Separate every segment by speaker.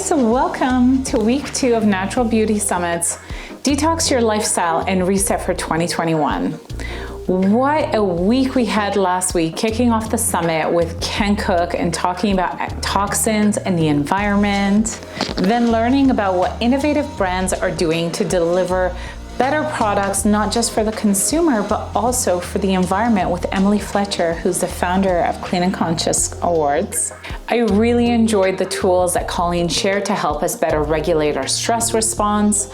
Speaker 1: guys, welcome to week 2 of Natural Beauty Summit's Detox Your Lifestyle and Reset for 2021. What a week we had last week, kicking off the summit with Ken Cook and talking about toxins and the environment, then learning about what innovative brands are doing to deliver better products, not just for the consumer, but also for the environment with Emily Fletcher, who's the founder of Clean and Conscious Awards. I really enjoyed the tools that Colleen shared to help us better regulate our stress response.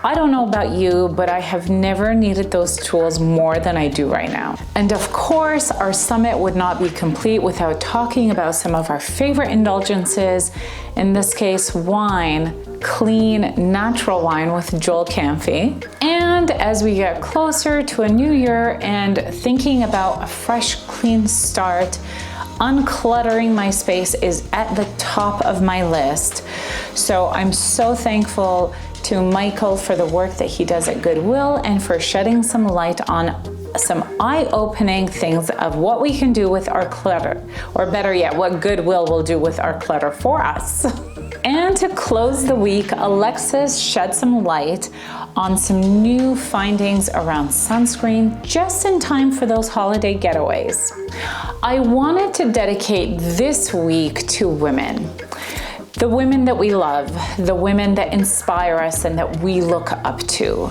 Speaker 1: I don't know about you, but I have never needed those tools more than I do right now. And of course, our summit would not be complete without talking about some of our favorite indulgences, in this case, wine, clean, natural wine with Joel Camphy. And as we get closer to a new year and thinking about a fresh, clean start, uncluttering my space is at the top of my list. So I'm so thankful to Michael for the work that he does at Goodwill and for shedding some light on some eye-opening things of what we can do with our clutter, or better yet, what Goodwill will do with our clutter for us. And to close the week, Alexis shed some light on some new findings around sunscreen just in time for those holiday getaways. I wanted to dedicate this week to women. The women that we love, the women that inspire us and that we look up to,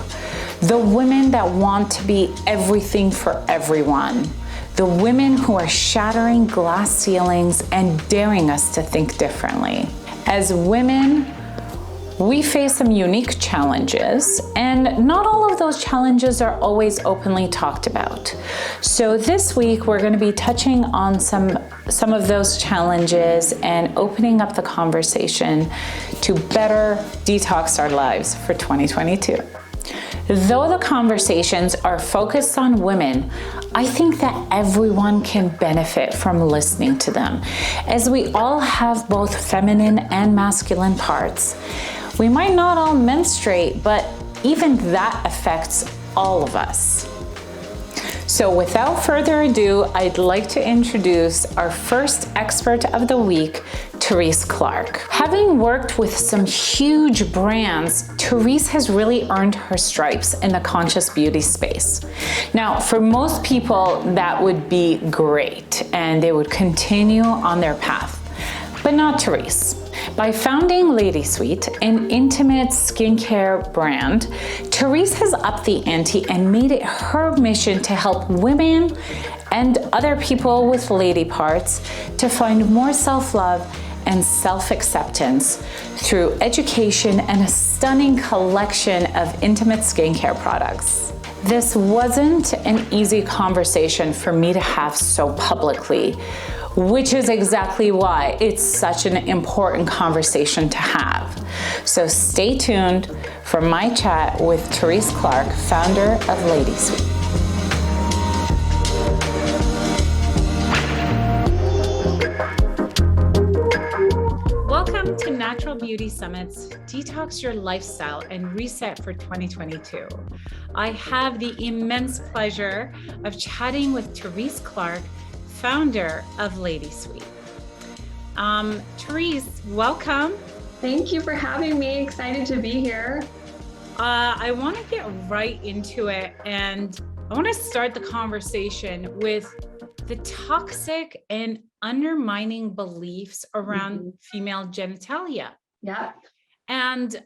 Speaker 1: the women that want to be everything for everyone, the women who are shattering glass ceilings and daring us to think differently. As women, we face some unique challenges, and not all of those challenges are always openly talked about. So this week, we're going to be touching on some of those challenges and opening up the conversation to better detox our lives for 2022. Though the conversations are focused on women, I think that everyone can benefit from listening to them, as we all have both feminine and masculine parts. We might not all menstruate, but even that affects all of us. So without further ado, I'd like to introduce our first expert of the week, Therese Clark. Having worked with some huge brands, Therese has really earned her stripes in the conscious beauty space. Now, for most people, that would be great, and they would continue on their path, but not Therese. By founding Lady Sweet, an intimate skincare brand, Therese has upped the ante and made it her mission to help women and other people with lady parts to find more self-love and self-acceptance through education and a stunning collection of intimate skincare products. This wasn't an easy conversation for me to have so publicly, which is exactly why it's such an important conversation to have. So stay tuned for my chat with Therese Clark, founder of Lady Sweet. Welcome to Natural Beauty Summit's Detox Your Lifestyle and Reset for 2022. I have the immense pleasure of chatting with Therese Clark, founder of Lady Sweet. Therese, welcome.
Speaker 2: Thank you for having me. Excited to be here.
Speaker 1: I want to get right into it, and I want to start the conversation with the toxic and undermining beliefs around female genitalia.
Speaker 2: Yeah.
Speaker 1: And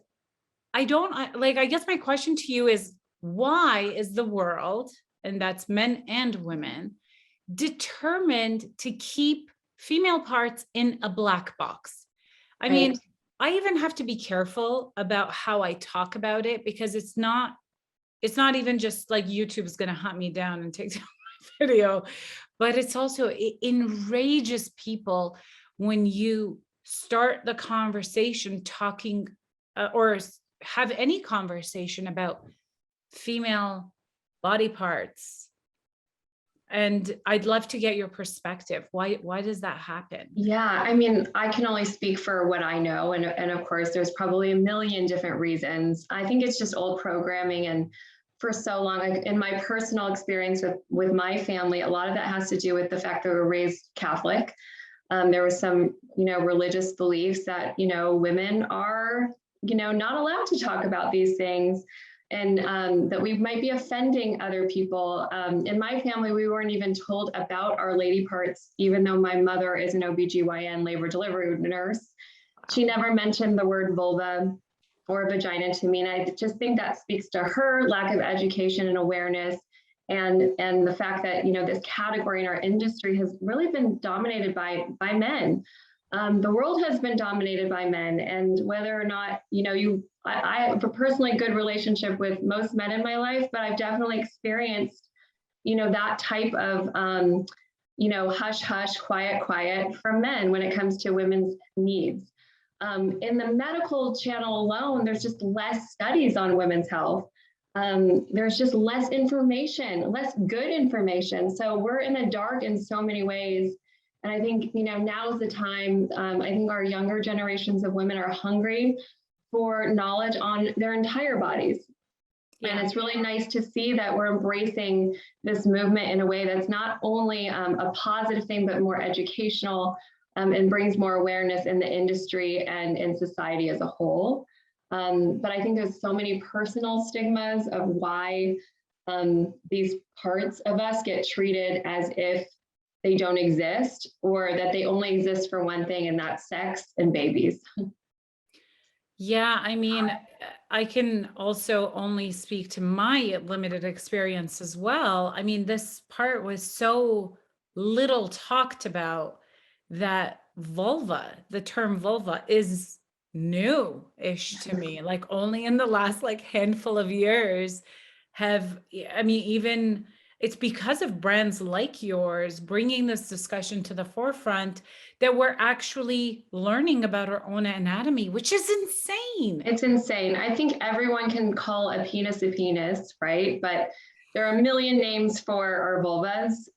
Speaker 1: I guess my question to you is, why is the world, and that's men and women, determined to keep female parts in a black box? I mean, I even have to be careful about how I talk about it, because it's not even just like YouTube's going to hunt me down and take down my video, but it's also, it enrages people when you start the conversation talking or have any conversation about female body parts. And I'd love to get your perspective. Why does that happen?
Speaker 2: Yeah, I mean, I can only speak for what I know. And of course, there's probably a million different reasons. I think it's just old programming. And for so long, in my personal experience with my family, a lot of that has to do with the fact that we were raised Catholic. There was some, religious beliefs that, women are, not allowed to talk about these things, and that we might be offending other people. In my family, we weren't even told about our lady parts, even though my mother is an OBGYN labor delivery nurse. She never mentioned the word vulva or vagina to me. And I just think that speaks to her lack of education and awareness, and the fact that, this category in our industry has really been dominated by men. The world has been dominated by men, and whether or not, I have a personally good relationship with most men in my life, but I've definitely experienced, that type of, hush, hush, quiet, quiet from men when it comes to women's needs. In the medical channel alone, there's just less studies on women's health. There's just less information, less good information. So we're in the dark in so many ways. And I think, now's the time. I think our younger generations of women are hungry for knowledge on their entire bodies. Yeah. And it's really nice to see that we're embracing this movement in a way that's not only a positive thing, but more educational, and brings more awareness in the industry and in society as a whole. But I think there's so many personal stigmas of why these parts of us get treated as if they don't exist, or that they only exist for one thing, and that's sex and babies.
Speaker 1: Yeah, I mean, I can also only speak to my limited experience as well. I mean, this part was so little talked about that vulva, the term vulva, is new-ish to me. Like only in the last handful of years have, I mean, even it's because of brands like yours bringing this discussion to the forefront that we're actually learning about our own anatomy, which is insane.
Speaker 2: It's insane. I think everyone can call a penis, right? But there are a million names for our vulvas,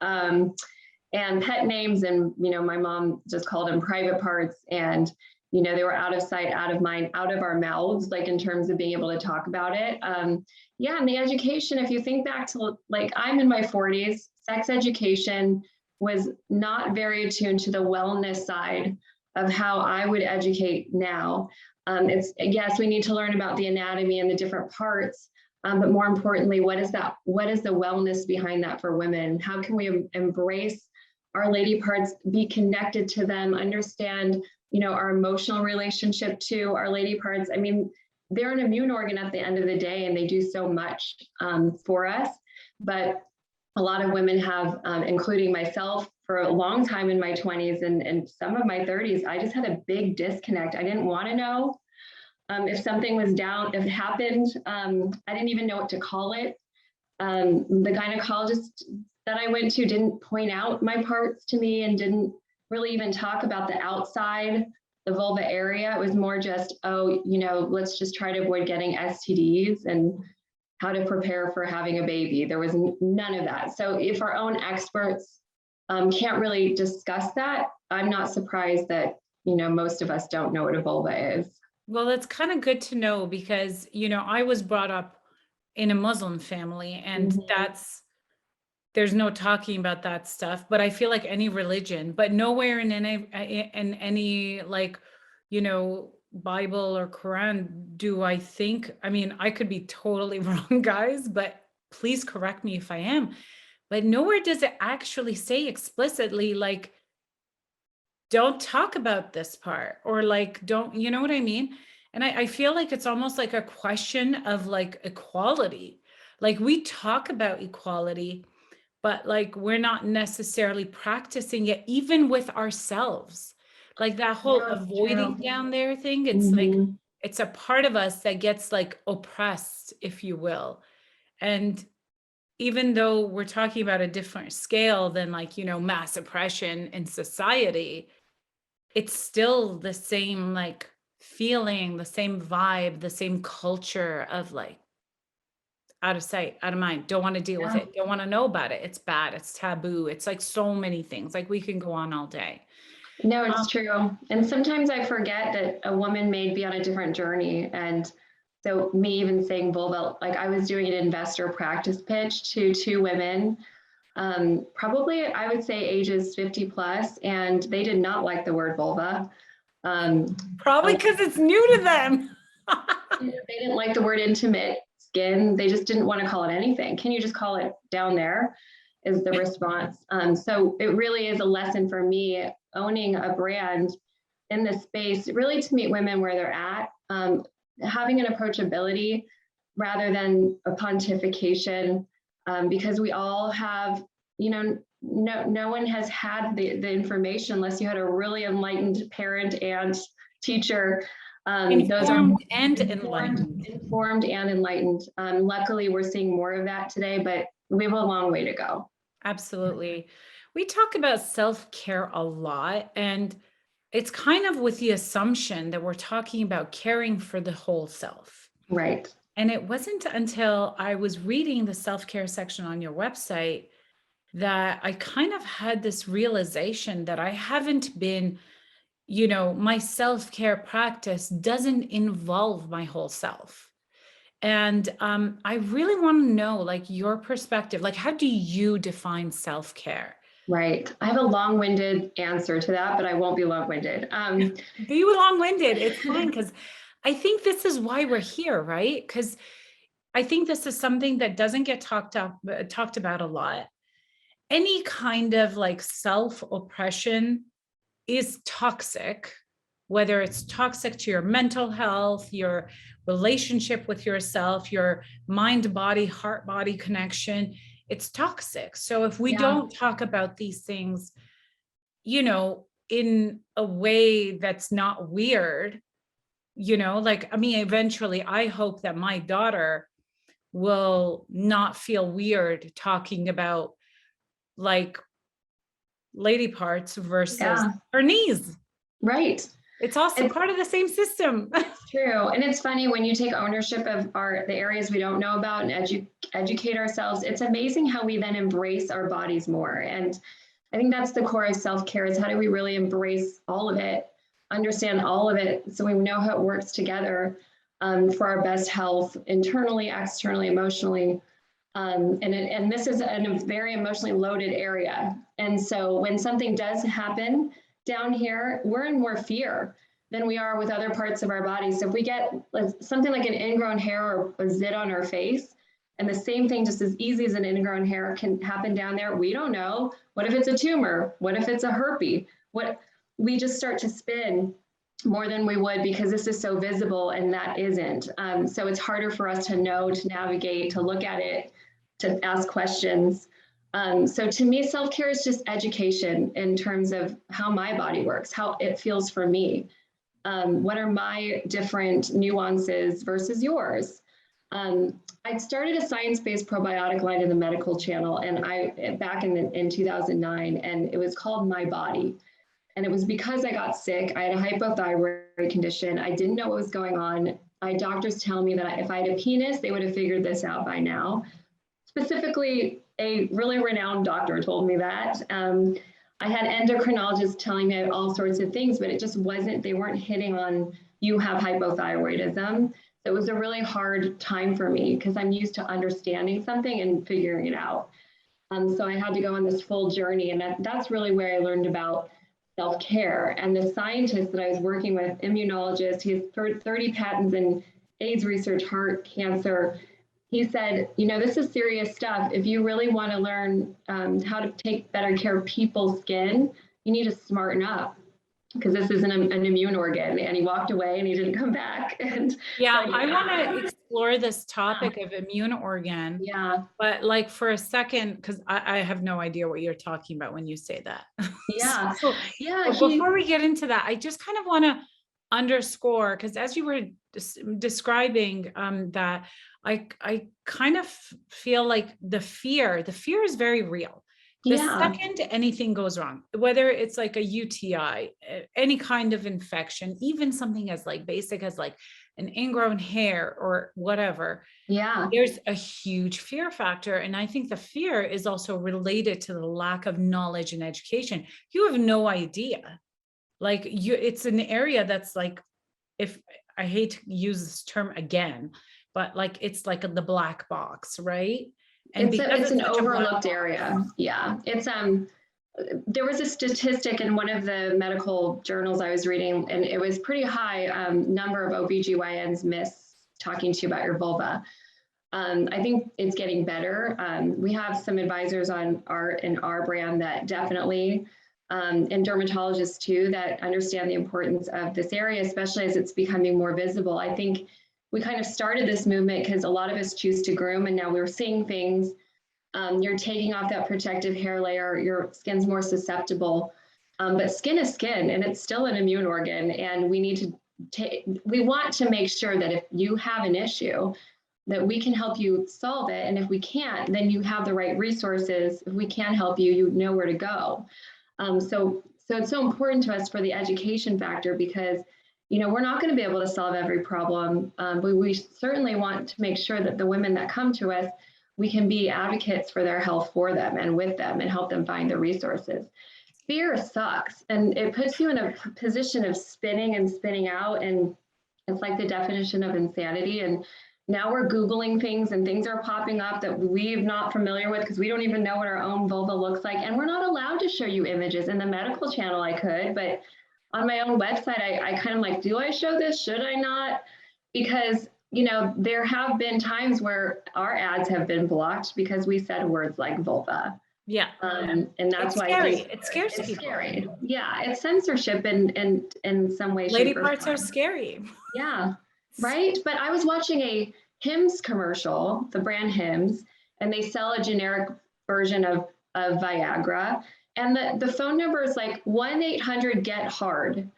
Speaker 2: and pet names. And, my mom just called them private parts. And, they were out of sight, out of mind, out of our mouths, in terms of being able to talk about it. Yeah, and the education, if you think back to, I'm in my 40s, sex education was not very attuned to the wellness side of how I would educate now. Yes, we need to learn about the anatomy and the different parts, but more importantly, what is the wellness behind that for women? How can we embrace our lady parts, be connected to them, understand, our emotional relationship to our lady parts? I mean, they're an immune organ at the end of the day, and they do so much for us. But a lot of women have, including myself, for a long time in my 20s and some of my 30s, I just had a big disconnect. I didn't want to know if something was down, if it happened. I didn't even know what to call it. The gynecologist that I went to didn't point out my parts to me and didn't really even talk about the outside, the vulva area. It was more just, let's just try to avoid getting STDs and how to prepare for having a baby. There was none of that. So if our own experts can't really discuss that, I'm not surprised that, most of us don't know what a vulva is.
Speaker 1: Well, that's kind of good to know because, I was brought up in a Muslim family, and there's no talking about that stuff, but I feel like any religion, but nowhere in any Bible or Quran do I think, I mean, I could be totally wrong, guys, but please correct me if I am, but nowhere does it actually say explicitly, don't talk about this part, or don't, you know what I mean? And I feel like it's almost like a question of equality. We talk about equality, but we're not necessarily practicing it even with ourselves. That whole avoiding down there thing, it's it's a part of us that gets oppressed, if you will. And even though we're talking about a different scale than mass oppression in society, it's still the same feeling, the same vibe, the same culture of out of sight, out of mind, don't want to deal with it, don't want to know about it, it's bad, it's taboo, it's so many things. We can go on all day.
Speaker 2: No, it's true. And sometimes I forget that a woman may be on a different journey. And so me even saying vulva, I was doing an investor practice pitch to two women probably I would say ages 50 plus, and they did not like the word vulva.
Speaker 1: Probably because it's new to them.
Speaker 2: They didn't like the word intimate skin. They just didn't want to call it anything. Can you just call it down there? Is the response. So it really is a lesson for me owning a brand in this space, really to meet women where they're at, having an approachability rather than a pontification, because we all have, no one has had the information unless you had a really enlightened parent and teacher.
Speaker 1: Informed and enlightened.
Speaker 2: Informed and enlightened. Luckily, we're seeing more of that today, but we have a long way to go.
Speaker 1: Absolutely. We talk about self-care a lot, and it's kind of with the assumption that we're talking about caring for the whole self.
Speaker 2: Right.
Speaker 1: And it wasn't until I was reading the self-care section on your website that I kind of had this realization that I haven't been, my self-care practice doesn't involve my whole self. And I really want to know, like, your perspective, like, how do you define self-care?
Speaker 2: Right. I have a long-winded answer to that, but I won't be long-winded.
Speaker 1: Be long-winded. It's fine, because I think this is why we're here, right? Because I think this is something that doesn't get talked about a lot. Any kind of like self-oppression is toxic, whether it's toxic to your mental health, your relationship with yourself, your mind, body, heart, body connection. It's toxic. So if we don't talk about these things, in a way that's not weird, eventually I hope that my daughter will not feel weird talking about like lady parts versus her knees.
Speaker 2: Right.
Speaker 1: It's also part of the same system.
Speaker 2: It's true. And it's funny when you take ownership of the areas we don't know about and educate ourselves, it's amazing how we then embrace our bodies more. And I think that's the core of self-care, is how do we really embrace all of it, understand all of it, so we know how it works together for our best health, internally, externally, emotionally. And this is a very emotionally loaded area. And so when something does happen down here, we're in more fear than we are with other parts of our body. So if we get something like an ingrown hair or a zit on our face, and the same thing, just as easy as an ingrown hair, can happen down there, we don't know. What if it's a tumor? What if it's a herpes? We just start to spin more than we would, because this is so visible and that isn't. So it's harder for us to know, to navigate, to look at it, to ask questions. So to me, self-care is just education in terms of how my body works, how it feels for me. What are my different nuances versus yours? I started a science-based probiotic line in the medical channel, and back in 2009, and it was called My Body. And it was because I got sick. I had a hypothyroid condition. I didn't know what was going on. My doctors tell me that if I had a penis, they would have figured this out by now. Specifically, a really renowned doctor told me that. I had endocrinologists telling me all sorts of things, but it just wasn't, they weren't hitting on, you have hypothyroidism. So it was a really hard time for me, because I'm used to understanding something and figuring it out. So I had to go on this full journey, and that's really where I learned about self-care. And the scientist that I was working with, immunologist, he has 30 patents in AIDS research, heart cancer. He said, this is serious stuff. If you really want to learn how to take better care of people's skin, you need to smarten up, because this is an immune organ. And he walked away and he didn't come back. And
Speaker 1: I want to explore this topic of immune organ.
Speaker 2: Yeah.
Speaker 1: But like for a second, because I have no idea what you're talking about when you say that.
Speaker 2: Yeah.
Speaker 1: Before we get into that, I just kind of want to underscore, because as you were describing that, I kind of feel like the fear is very real. The second anything goes wrong, whether it's like a UTI, any kind of infection, even something as like basic as like an ingrown hair or whatever, there's a huge fear factor. And I think the fear is also related to the lack of knowledge and education. You have no idea. Like it's an area that's like, if I hate to use this term again, but like, it's like the black box, right? And
Speaker 2: It's an overlooked area. Yeah. There was a statistic in one of the medical journals I was reading, and it was pretty high number of OBGYNs miss talking to you about your vulva. I think it's getting better. We have some advisors in our brand that definitely, and dermatologists too, that understand the importance of this area, especially as it's becoming more visible. I think we kind of started this movement because a lot of us choose to groom, and now we're seeing things. You're taking off that protective hair layer, your skin's more susceptible, but skin is skin, and it's still an immune organ. And we want to make sure that if you have an issue, that we can help you solve it. And if we can't, then you have the right resources. If we can help you, you know where to go. So it's so important to us for the education factor, because we're not going to be able to solve every problem, but we certainly want to make sure that the women that come to us, we can be advocates for their health for them and with them and help them find the resources. Fear sucks, and it puts you in a position of spinning and spinning out, and it's like the definition of insanity. And now we're Googling things, and things are popping up that we're not familiar with because we don't even know what our own vulva looks like. And we're not allowed to show you images. In the medical channel, I could, but on my own website, I kind of like, do I show this? Should I not? Because, there have been times where our ads have been blocked because we said words like vulva.
Speaker 1: Yeah.
Speaker 2: And that's why
Speaker 1: it scares people.
Speaker 2: Scary. Yeah. It's censorship in some way.
Speaker 1: Lady parts are scary.
Speaker 2: Yeah. Right. But I was watching a Hims commercial, the brand Hims, and they sell a generic version of Viagra. And the phone number is like 1-800-GET-HARD.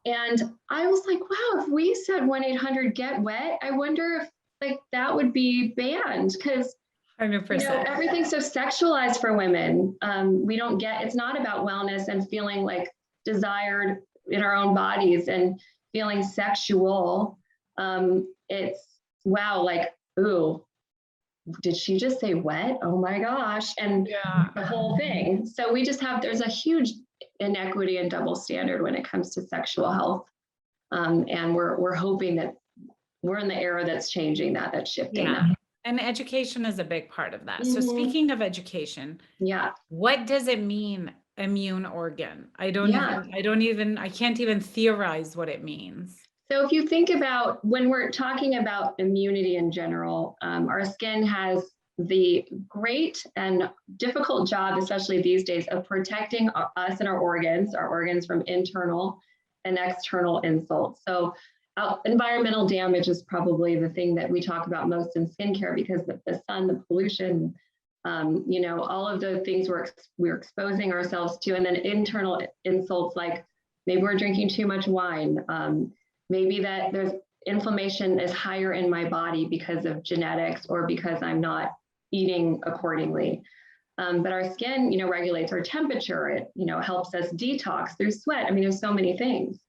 Speaker 2: And I was like, wow, if we said 1-800-GET-WET, I wonder if that would be banned, because
Speaker 1: 100%.
Speaker 2: Everything's so sexualized for women. It's not about wellness and feeling like desired in our own bodies and feeling sexual. It's wow, like, ooh, did she just say wet? Oh my gosh. And the whole thing. So there's a huge inequity and double standard when it comes to sexual health. And we're hoping that we're in the era that's changing that's shifting that.
Speaker 1: And education is a big part of that. Mm-hmm. So speaking of education, what does it mean, immune organ? I can't even theorize what it means.
Speaker 2: So if you think about when we're talking about immunity in general, our skin has the great and difficult job, especially these days, of protecting us and our organs from internal and external insults. So environmental damage is probably the thing that we talk about most in skincare, because the sun, the pollution, all of the things we're exposing ourselves to, and then internal insults like maybe we're drinking too much wine, maybe that there's inflammation is higher in my body because of genetics or because I'm not eating accordingly. But our skin, regulates our temperature. It, helps us detox through sweat. I mean, there's so many things.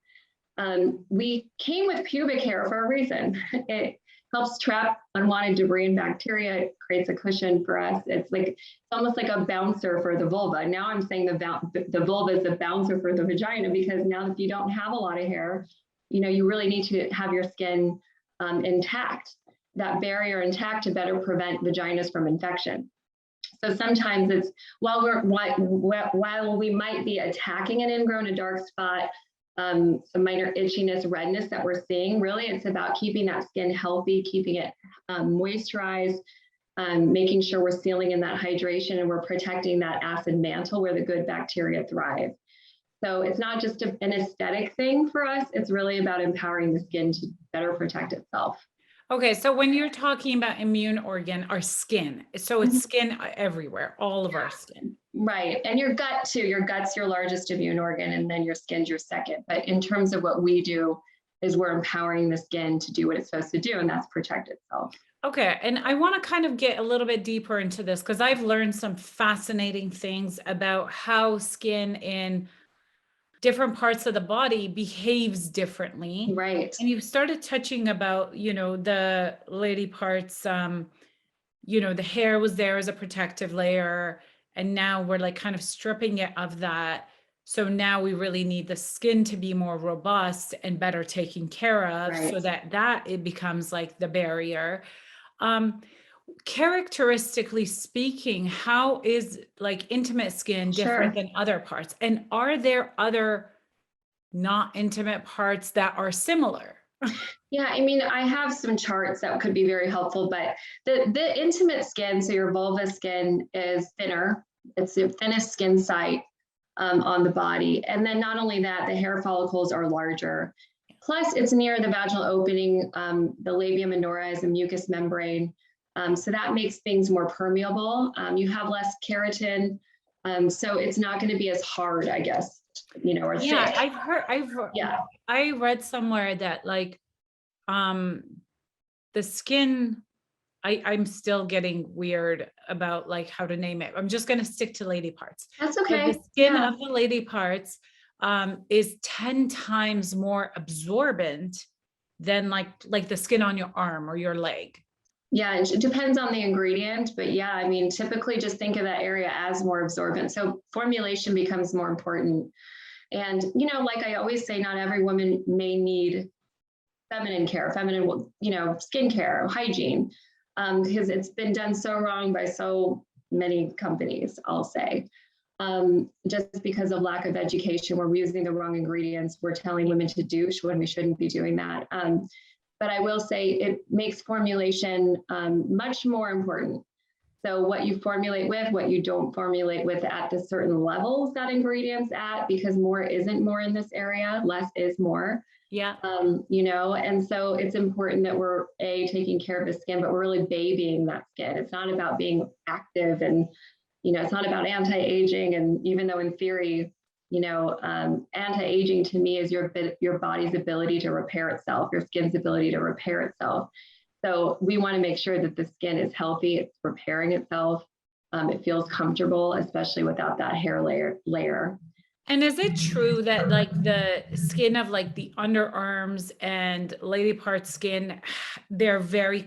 Speaker 2: We came with pubic hair for a reason. It helps trap unwanted debris and bacteria. It creates a cushion for us. It's almost like a bouncer for the vulva. Now I'm saying the vulva is the bouncer for the vagina, because now if you don't have a lot of hair, you really need to have your skin intact, that barrier intact, to better prevent vaginas from infection. So sometimes it's while we might be attacking an ingrown, a dark spot, some minor itchiness, redness that we're seeing, really it's about keeping that skin healthy, keeping it moisturized, making sure we're sealing in that hydration, and we're protecting that acid mantle where the good bacteria thrive. So it's not just an aesthetic thing for us, it's really about empowering the skin to better protect itself.
Speaker 1: Okay, so when you're talking about immune organ, our skin, so it's skin everywhere, all of our skin.
Speaker 2: Right, and your gut too. Your gut's your largest immune organ, and then your skin's your second. But in terms of what we do, is we're empowering the skin to do what it's supposed to do, and that's protect itself.
Speaker 1: Okay, and I want to kind of get a little bit deeper into this, because I've learned some fascinating things about how skin in different parts of the body behaves differently.
Speaker 2: Right.
Speaker 1: And you started touching about, the lady parts, the hair was there as a protective layer, and now we're kind of stripping it of that. So now we really need the skin to be more robust and better taken care of, so that it becomes like the barrier. characteristically speaking, how is like intimate skin different
Speaker 2: Sure.
Speaker 1: than other parts? And are there other not intimate parts that are similar?
Speaker 2: Yeah, I mean, I have some charts that could be very helpful, but the intimate skin, so your vulva skin is thinner. It's the thinnest skin site on the body. And then not only that, the hair follicles are larger. Plus, it's near the vaginal opening. The labia minora is a mucous membrane. So that makes things more permeable. You have less keratin. So it's not going to be as hard, I guess, or
Speaker 1: Yeah,
Speaker 2: thick. Yeah.
Speaker 1: I read somewhere that like the skin, I'm still getting weird about like how to name it. I'm just going to stick to lady parts.
Speaker 2: That's
Speaker 1: But the
Speaker 2: okay.
Speaker 1: skin
Speaker 2: Yeah.
Speaker 1: of the lady parts is 10 times more absorbent than like the skin on your arm or your leg.
Speaker 2: Yeah, it depends on the ingredient, but yeah, I mean, typically just think of that area as more absorbent. So formulation becomes more important. And, like I always say, not every woman may need feminine care, skincare, hygiene, because it's been done so wrong by so many companies, I'll say. Just because of lack of education, we're using the wrong ingredients. We're telling women to douche when we shouldn't be doing that. But I will say it makes formulation much more important. So what you formulate with, what you don't formulate with at the certain levels that ingredients at, because more isn't more in this area, less is more.
Speaker 1: Yeah.
Speaker 2: And so it's important that we're taking care of the skin, but we're really babying that skin. It's not about being active and, it's not about anti-aging. And even though in theory, anti-aging to me is your body's ability to repair itself, your skin's ability to repair itself. So we want to make sure that the skin is healthy, it's repairing itself, it feels comfortable, especially without that hair layer.
Speaker 1: And is it true that like the skin of like the underarms and lady part skin, they're very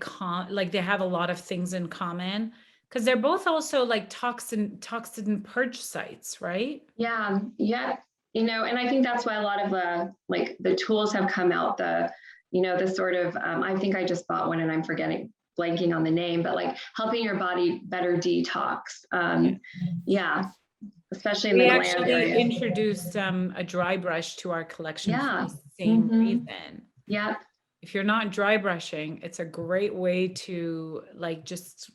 Speaker 1: like they have a lot of things in common? Because they're both also like toxin purge sites, right?
Speaker 2: Yeah. And I think that's why a lot of the tools have come out, the sort of, I think I just bought one and I'm blanking on the name, but like helping your body better detox. Yeah. Especially in the gland area.
Speaker 1: We actually introduced a dry brush to our collection for the same reason.
Speaker 2: Yeah.
Speaker 1: If you're not dry brushing, it's a great way to like just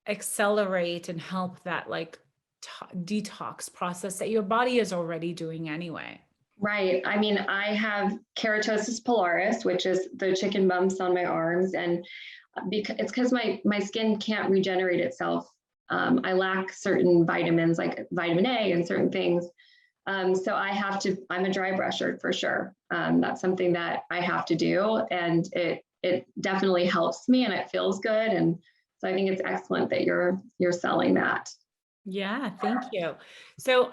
Speaker 1: accelerate and help that like detox process that your body is already doing anyway.
Speaker 2: Right. I mean, I have keratosis pilaris, which is the chicken bumps on my arms, and it's because my skin can't regenerate itself. I lack certain vitamins like vitamin A and certain things. So I'm a dry brusher for sure. That's something that I have to do, and it definitely helps me and it feels good. And so I think it's excellent that you're selling that.
Speaker 1: Yeah, thank you. So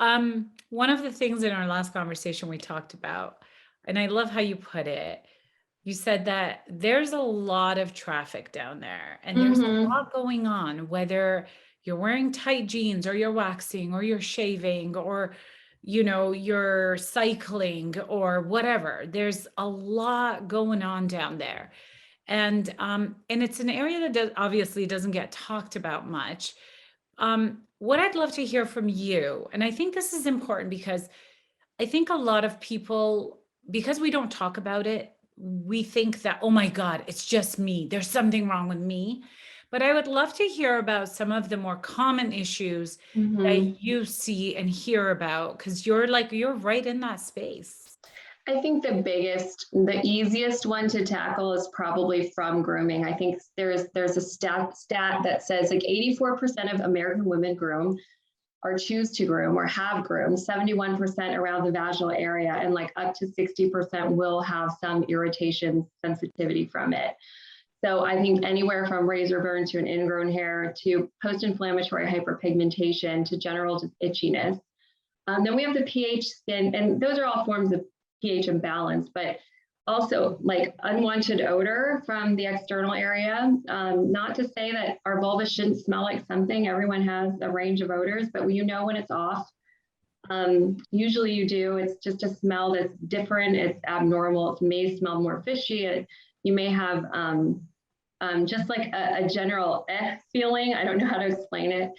Speaker 1: one of the things in our last conversation we talked about, and I love how you put it, you said that there's a lot of traffic down there and there's a lot going on, whether you're wearing tight jeans or you're waxing or you're shaving or you're cycling or whatever. There's a lot going on down there. And it's an area that obviously doesn't get talked about much. What I'd love to hear from you, and I think this is important because I think a lot of people, because we don't talk about it, we think that, oh my God, it's just me. There's something wrong with me. But I would love to hear about some of the more common issues that you see and hear about, because you're right in that space.
Speaker 2: I think the easiest one to tackle is probably from grooming. I think there's a stat that says like 84% of American women groom or choose to groom or have groomed, 71% around the vaginal area, and like up to 60% will have some irritation sensitivity from it. So I think anywhere from razor burn to an ingrown hair to post-inflammatory hyperpigmentation to general just itchiness. Then we have the pH skin, and those are all forms of pH imbalance, but also like unwanted odor from the external area. Not to say that our vulva shouldn't smell like something. Everyone has a range of odors, but when it's off, usually you do. It's just a smell that's different. It's abnormal. It may smell more fishy. You may have just like a general feeling. I don't know how to explain it.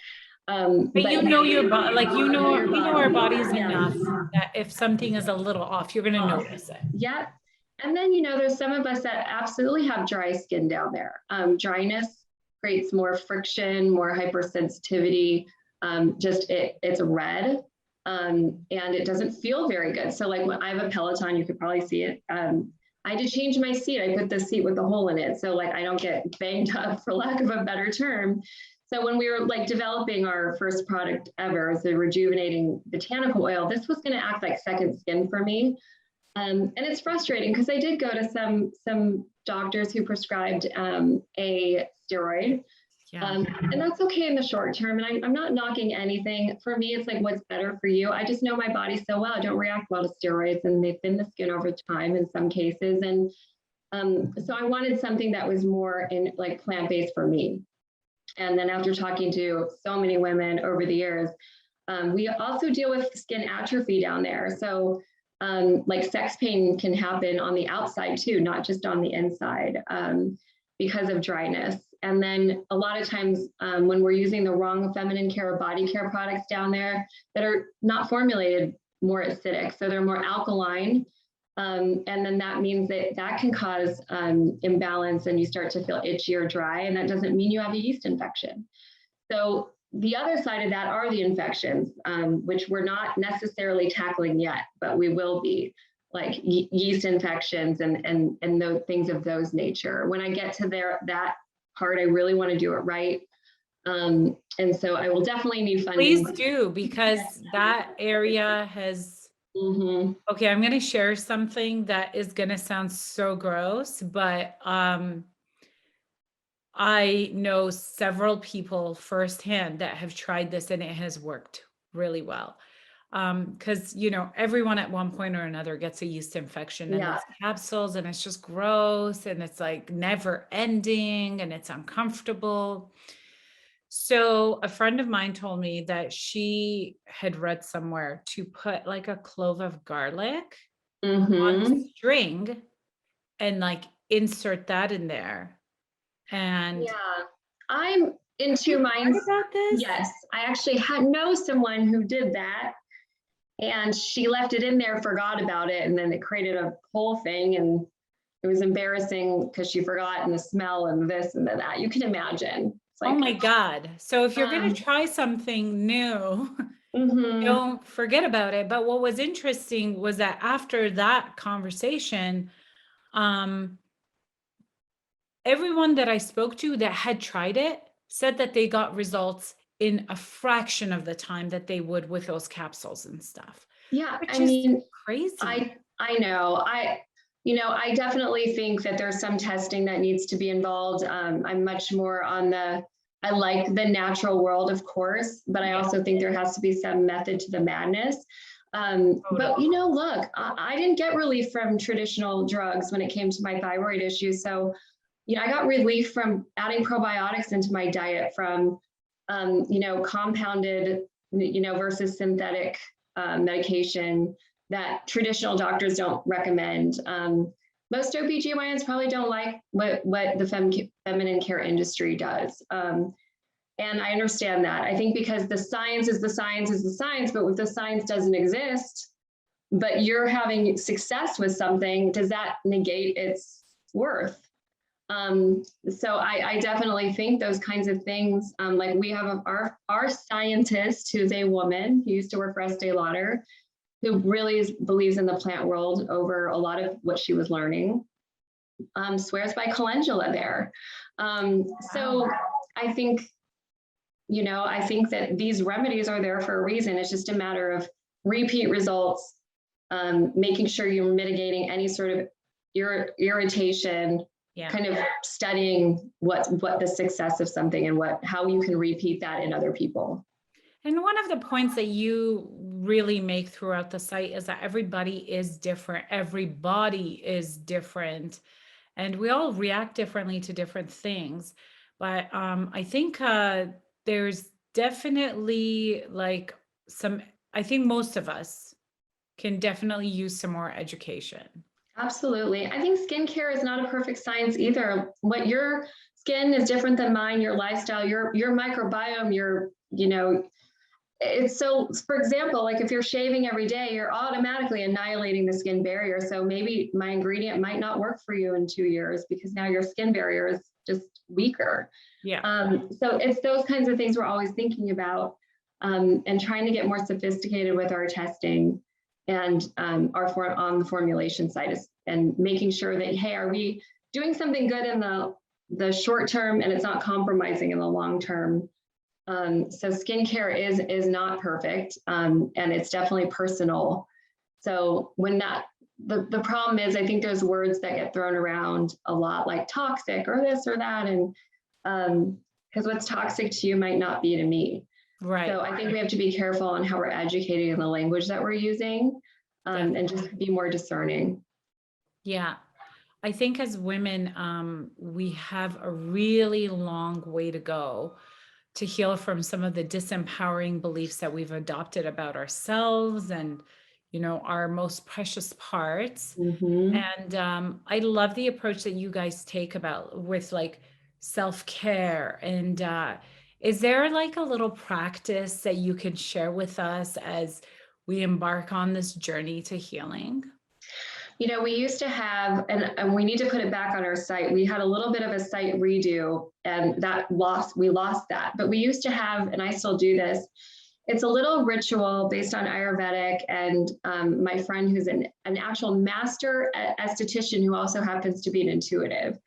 Speaker 1: But you know your body, like, you know our bodies
Speaker 2: Yeah.
Speaker 1: enough that if something is a little off, you're going to notice it.
Speaker 2: Yeah. And then, there's some of us that absolutely have dry skin down there. Dryness creates more friction, more hypersensitivity. It's red. And it doesn't feel very good. So like when I have a Peloton, you could probably see it. I had to change my seat. I put the seat with the hole in it. So like, I don't get banged up, for lack of a better term. So when we were like developing our first product ever, the rejuvenating botanical oil, this was going to act like second skin for me. And it's frustrating because I did go to some doctors who prescribed a steroid.
Speaker 1: Yeah.
Speaker 2: And that's okay in the short term. And I'm not knocking anything. For me, it's like, what's better for you? I just know my body so well. I don't react well to steroids, and they thin the skin over time in some cases. And so I wanted something that was more in like plant-based for me. And then after talking to so many women over the years, we also deal with skin atrophy down there. So like sex pain can happen on the outside too, not just on the inside, because of dryness. And then a lot of times when we're using the wrong feminine care or body care products down there that are not formulated, more acidic, so they're more alkaline. And then that means that can cause imbalance, and you start to feel itchy or dry, and that doesn't mean you have a yeast infection. So the other side of that are the infections, which we're not necessarily tackling yet, but we will be, like yeast infections and those things of those nature. When I get to that part, I really want to do it right. And so I will definitely need funding.
Speaker 1: Please do, because that area has, okay, I'm going to share something that is going to sound so gross, but I know several people firsthand that have tried this and it has worked really well. Because, everyone at one point or another gets a yeast infection in these capsules, and it's just gross, and it's like never ending, and it's uncomfortable. So a friend of mine told me that she had read somewhere to put like a clove of garlic on a string and like insert that in there. And
Speaker 2: I'm in two minds
Speaker 1: about this.
Speaker 2: Yes, I actually know someone who did that, and she left it in there, forgot about it, and then it created a whole thing, and it was embarrassing because she forgot, and the smell and this and that. You can imagine. Like,
Speaker 1: oh my God. So if you're going to try something new, don't forget about it. But what was interesting was that after that conversation, everyone that I spoke to that had tried it said that they got results in a fraction of the time that they would with those capsules and stuff.
Speaker 2: Yeah,
Speaker 1: I mean, crazy.
Speaker 2: I know. I definitely think that there's some testing that needs to be involved. I'm much more on I like the natural world, of course, but I also think there has to be some method to the madness. But look, I didn't get relief from traditional drugs when it came to my thyroid issues. So, I got relief from adding probiotics into my diet, from, compounded, versus synthetic medication that traditional doctors don't recommend. Most OBGYNs probably don't like what the feminine care industry does. And I understand that. I think because the science is the science is the science, but if the science doesn't exist, but you're having success with something, does that negate its worth? So I definitely think those kinds of things, like we have our scientist, who's a woman who used to work for Estee Lauder, who really believes in the plant world over a lot of what she was learning, swears by calendula there. So I think, I think that these remedies are there for a reason. It's just a matter of repeat results, making sure you're mitigating any sort of irritation, kind of studying what the success of something and how you can repeat that in other people.
Speaker 1: And one of the points that you really make throughout the site is that everybody is different. Every body is different, and we all react differently to different things. But I think there's definitely I think most of us can definitely use some more education.
Speaker 2: Absolutely. I think skincare is not a perfect science either. What your skin is different than mine, your lifestyle, your microbiome, it's so, for example, like if you're shaving every day, you're automatically annihilating the skin barrier. So maybe my ingredient might not work for you in 2 years because now your skin barrier is just weaker.
Speaker 1: Yeah.
Speaker 2: So it's those kinds of things we're always thinking about, and trying to get more sophisticated with our testing and on the formulation side and making sure that, hey, are we doing something good in the short term and it's not compromising in the long term? So skincare is not perfect, and it's definitely personal. So when the problem is, I think there's words that get thrown around a lot, like toxic or this or that, and because what's toxic to you might not be to me.
Speaker 1: Right.
Speaker 2: So I think we have to be careful on how we're educating in the language that we're using, and just be more discerning.
Speaker 1: Yeah. I think as women, we have a really long way to go to heal from some of the disempowering beliefs that we've adopted about ourselves and, our most precious parts. And I love the approach that you guys take with like self-care. And is there like a little practice that you can share with us as we embark on this journey to healing?
Speaker 2: We used to have, and we need to put it back on our site. We had a little bit of a site redo and we lost that. But we used to have, and I still do this, it's a little ritual based on Ayurvedic, and my friend who's an actual master esthetician who also happens to be an intuitive.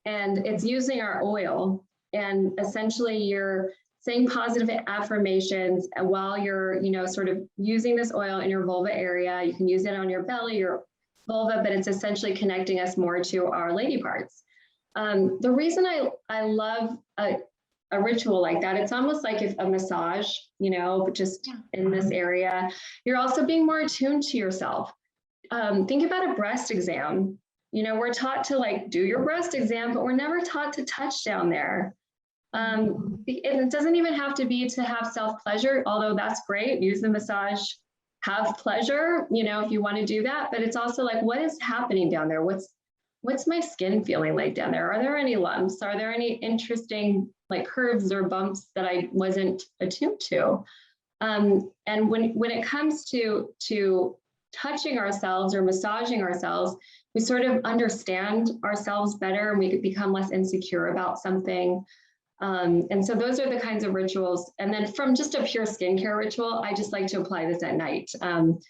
Speaker 2: And it's using our oil, and essentially you're saying positive affirmations while you're, sort of using this oil in your vulva area. You can use it on your belly, your vulva, but it's essentially connecting us more to our lady parts. The reason I love a ritual like that, it's almost like if a massage, just in this area, you're also being more attuned to yourself. Think about a breast exam. We're taught to like do your breast exam, but we're never taught to touch down there. It doesn't even have to be to have self-pleasure, although that's great. Use the massage, have pleasure, if you want to do that. But it's also like, what is happening down there? What's my skin feeling like down there? Are there any lumps? Are there any interesting like curves or bumps that I wasn't attuned to? And when it comes to touching ourselves or massaging ourselves, we sort of understand ourselves better and we could become less insecure about something. And so those are the kinds of rituals. And then from just a pure skincare ritual, I just like to apply this at night. And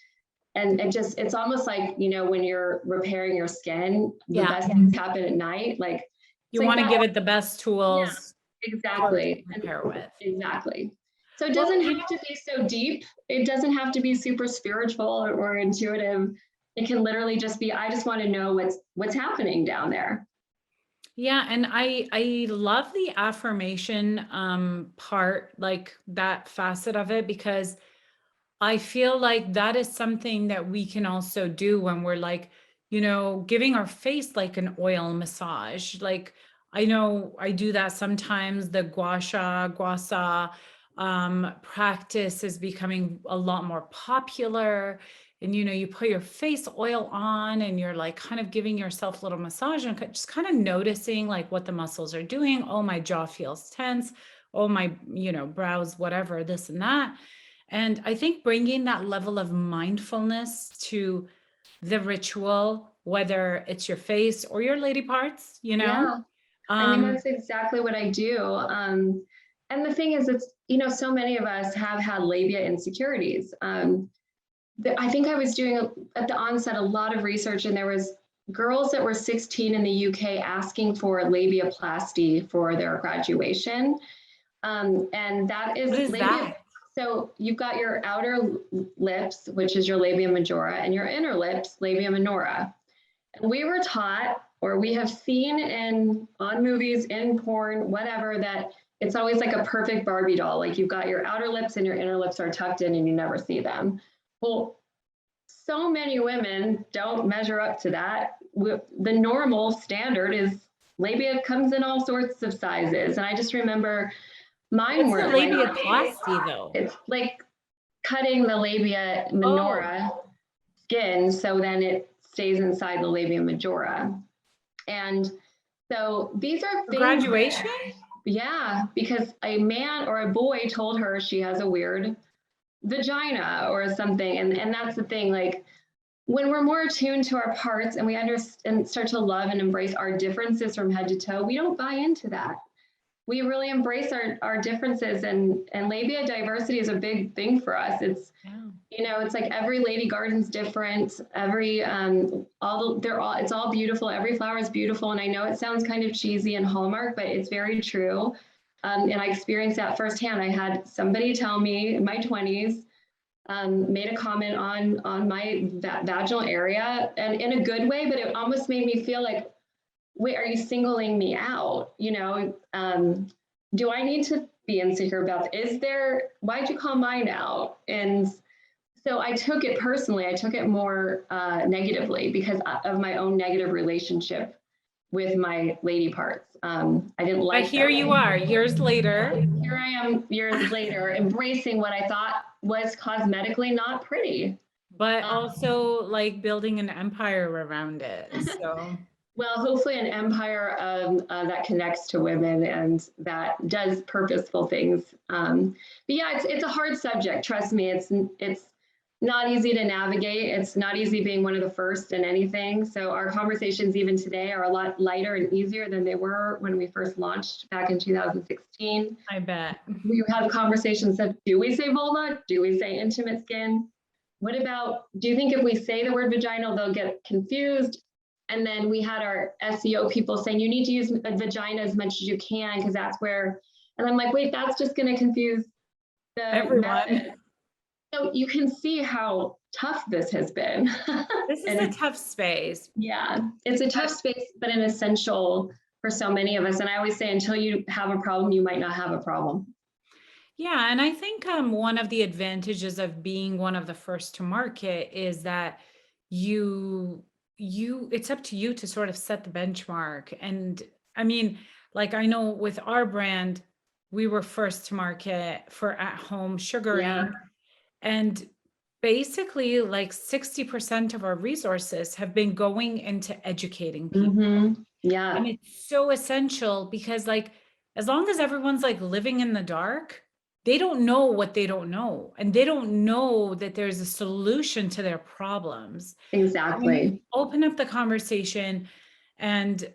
Speaker 2: it's almost like, when you're repairing your skin, the best things happen at night. Like
Speaker 1: you want to give it the best tools.
Speaker 2: Yeah, exactly.
Speaker 1: To repair with.
Speaker 2: Exactly. So it doesn't have to be so deep. It doesn't have to be super spiritual or intuitive. It can literally just be, I just want to know what's happening down there.
Speaker 1: Yeah. And I love the affirmation part, like that facet of it, because I feel like that is something that we can also do when we're like, giving our face like an oil massage. Like I know I do that sometimes. The gua sha practice is becoming a lot more popular. And, you put your face oil on and you're like kind of giving yourself a little massage and just kind of noticing like what the muscles are doing. Oh, my jaw feels tense. Oh, my, brows, whatever, this and that. And I think bringing that level of mindfulness to the ritual, whether it's your face or your lady parts,
Speaker 2: Yeah. That's exactly what I do. And the thing is, it's, so many of us have had labia insecurities. I think I was doing at the onset a lot of research, and there was girls that were 16 in the UK asking for labiaplasty for their graduation. And that is labia. That? So you've got your outer lips, which is your labia majora, and your inner lips, labia minora. And we were taught, or we have seen on movies, in porn, whatever, that it's always like a perfect Barbie doll. Like you've got your outer lips and your inner lips are tucked in and you never see them. Well, so many women don't measure up to that. The normal standard is labia comes in all sorts of sizes. And I just remember mine were
Speaker 1: labiaplasty though.
Speaker 2: It's like cutting the labia minora skin so then it stays inside the labia majora. And So these are things.
Speaker 1: Graduation?
Speaker 2: Yeah, because a man or a boy told her she has a weird vagina or something. And that's the thing, like when we're more attuned to our parts and we understand and start to love and embrace our differences from head to toe, we don't buy into that. We really embrace our differences, and labia diversity is a big thing for us. It's, it's like every lady garden's different. Every it's all beautiful. Every flower is beautiful. And I know it sounds kind of cheesy and Hallmark, but it's very true. And I experienced that firsthand. I had somebody tell me in my 20s, made a comment on my vaginal area, and in a good way, but it almost made me feel like, wait, are you singling me out? Do I need to be insecure about it? Why'd you call mine out? And so I took it personally. I took it more negatively because of my own negative relationship with my lady parts. I didn't like.
Speaker 1: But here you are, years later.
Speaker 2: Here I am, years later, embracing what I thought was cosmetically not pretty.
Speaker 1: But also like building an empire around it. So.
Speaker 2: Well, hopefully an empire that connects to women and that does purposeful things. But yeah, it's a hard subject. Trust me, it's not easy to navigate. It's not easy being one of the first in anything. So our conversations even today are a lot lighter and easier than they were when we first launched back in 2016.
Speaker 1: I bet.
Speaker 2: We have conversations of, do we say vulva? Do we say intimate skin? What about, do you think if we say the word vaginal, they'll get confused? And then we had our SEO people saying, you need to use a vagina as much as you can, because that's where, and I'm like, wait, that's just going to confuse the method. So you can see how tough this has been.
Speaker 1: This is a tough space.
Speaker 2: Yeah, it's a tough space, but an essential for so many of us. And I always say, until you have a problem, you might not have a problem.
Speaker 1: Yeah, and I think one of the advantages of being one of the first to market is that it's up to you to sort of set the benchmark. And I mean, like, I know with our brand, we were first to market for at-home sugaring. Yeah. And basically like 60% of our resources have been going into educating people.
Speaker 2: Mm-hmm. Yeah.
Speaker 1: And it's so essential because like, as long as everyone's like living in the dark, they don't know what they don't know. And they don't know that there's a solution to their problems.
Speaker 2: Exactly.
Speaker 1: Open up the conversation and,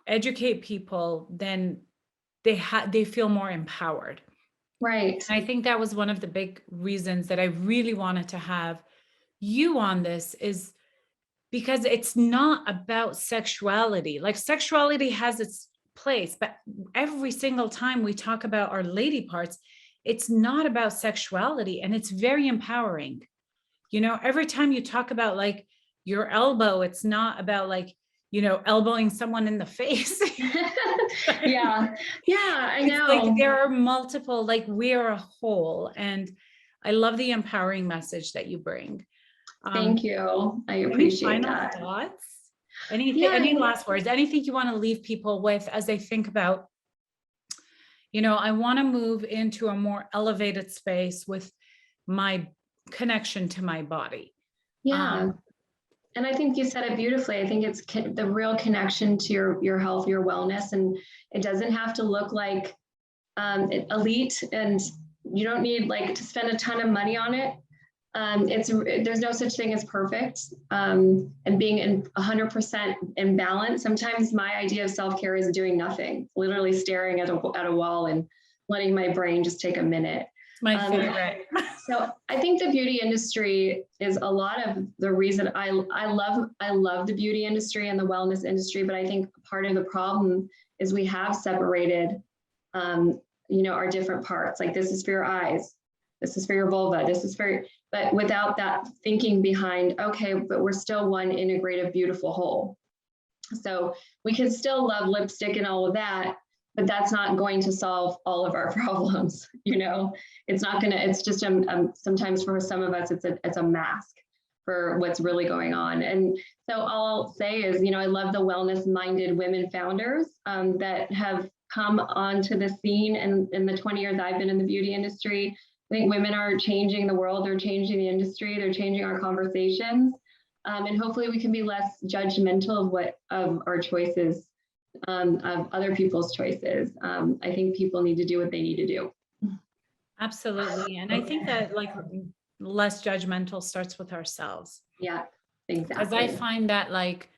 Speaker 1: educate people, then they feel more empowered.
Speaker 2: Right.
Speaker 1: And I think that was one of the big reasons that I really wanted to have you on this, is because it's not about sexuality. Like, sexuality has its place, but every single time we talk about our lady parts, it's not about sexuality, and it's very empowering. Every time you talk about like your elbow, it's not about like, elbowing someone in the face.
Speaker 2: Yeah, I know.
Speaker 1: Like there are multiple, like we are a whole, and I love the empowering message that you bring.
Speaker 2: Thank you. I appreciate
Speaker 1: that. Any final thoughts? Any last words? Anything you want to leave people with as they think about, I want to move into a more elevated space with my connection to my body.
Speaker 2: Yeah. And I think you said it beautifully. I think it's the real connection to your health, your wellness, and it doesn't have to look like elite, and you don't need like to spend a ton of money on it. There's no such thing as perfect, and being in 100% in balance. Sometimes my idea of self-care is doing nothing, literally staring at a wall and letting my brain just take a minute.
Speaker 1: My favorite.
Speaker 2: So I think the beauty industry is a lot of the reason I love the beauty industry and the wellness industry, but I think part of the problem is we have separated, our different parts. Like, this is for your eyes, this is for your vulva, this is for but without that thinking behind, okay, but we're still one integrative, beautiful whole. So we can still love lipstick and all of that, but that's not going to solve all of our problems. It's not going to, it's just, sometimes for some of us, it's a mask for what's really going on. And so all I'll say is, I love the wellness-minded women founders that have come onto the scene. And in the 20 years I've been in the beauty industry, I think women are changing the world, they're changing the industry, they're changing our conversations. And hopefully we can be less judgmental of our choices of other people's choices. I think people need to do what they need to do.
Speaker 1: Absolutely. And I think that like less judgmental starts with ourselves.
Speaker 2: Yeah,
Speaker 1: Because I
Speaker 2: exactly.
Speaker 1: find that like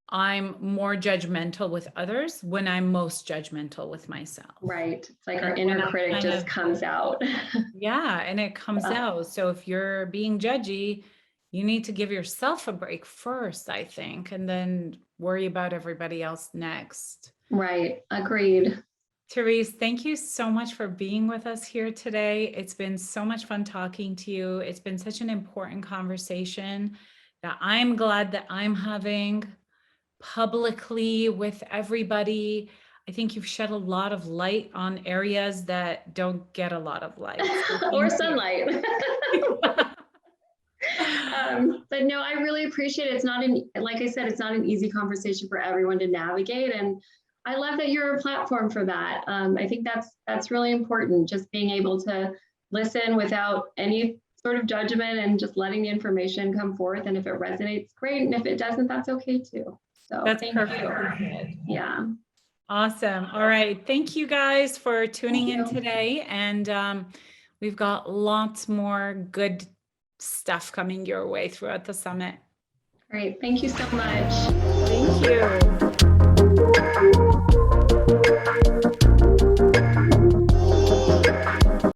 Speaker 1: I'm more judgmental with others when I'm most judgmental with myself.
Speaker 2: Right. It's like our
Speaker 1: Like when
Speaker 2: inner
Speaker 1: I
Speaker 2: critic
Speaker 1: kind
Speaker 2: just
Speaker 1: of,
Speaker 2: comes out.
Speaker 1: yeah, and it comes
Speaker 2: Yeah.
Speaker 1: out. So if you're being judgy, you need to give yourself a break first, I think, and then worry about everybody else next.
Speaker 2: Right. Agreed.
Speaker 1: Therese, thank you so much for being with us here today. It's been so much fun talking to you. It's been such an important conversation that I'm glad that I'm having publicly with everybody. I think you've shed a lot of light on areas that don't get a lot of light. So
Speaker 2: Or
Speaker 1: thank you.
Speaker 2: sunlight. But no, I really appreciate it. It's not like I said, it's not an easy conversation for everyone to navigate. And I love that you're a platform for that. I think that's really important, just being able to listen without any sort of judgment and just letting the information come forth. And if it resonates, great. And if it doesn't, that's okay too. So
Speaker 1: That's
Speaker 2: thank
Speaker 1: perfectly
Speaker 2: you.
Speaker 1: good.
Speaker 2: Yeah.
Speaker 1: Awesome. All right. Thank you guys for tuning in
Speaker 2: Thank you.
Speaker 1: today. And we've got lots more good stuff coming your way throughout the summit.
Speaker 2: Great. Thank you so much.
Speaker 1: Thank you.